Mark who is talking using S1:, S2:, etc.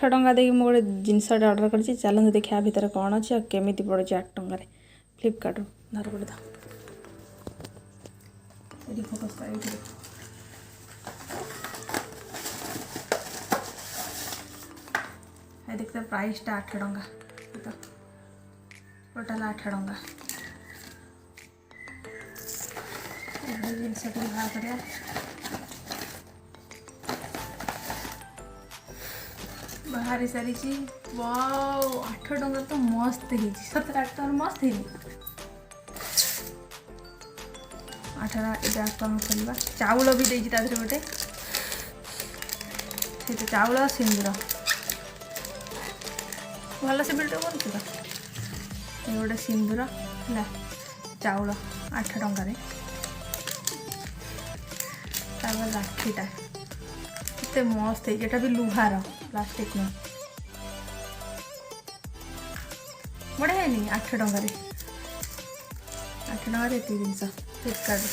S1: टଙ୍କା देकी मु गोटे जिनस ऑर्डर कर चलते देखा भितर कौन अच्छे और केमी पड़े 8 टकर फ्लिपकार्ट धर गोटे था फोकस देखते प्राइसटा 8 टଙ୍କା टोटाल 8 टଙ୍କା जिनस बाहर कर बाहरी सारी वाओ 8 टଙ୍କା तो मस्त है सत 8 टଙ୍କା मस्त है 8 टଙ୍କା खोलवा चाउल भी देती गोटे से चाउल सिंदूर भल से भिडियो कर गोटे सिंदूर है चाउल 8 टଙ୍କାରେ लाठीटा केते मस्त है जेटा भी लुहार प्लास्टिक में बढ़िया नहीं 8 ଟଙ୍କାରେ 8 ଟଙ୍କାରେ ଏତିକି ଜିନିଷ फ्लिपकार्ट।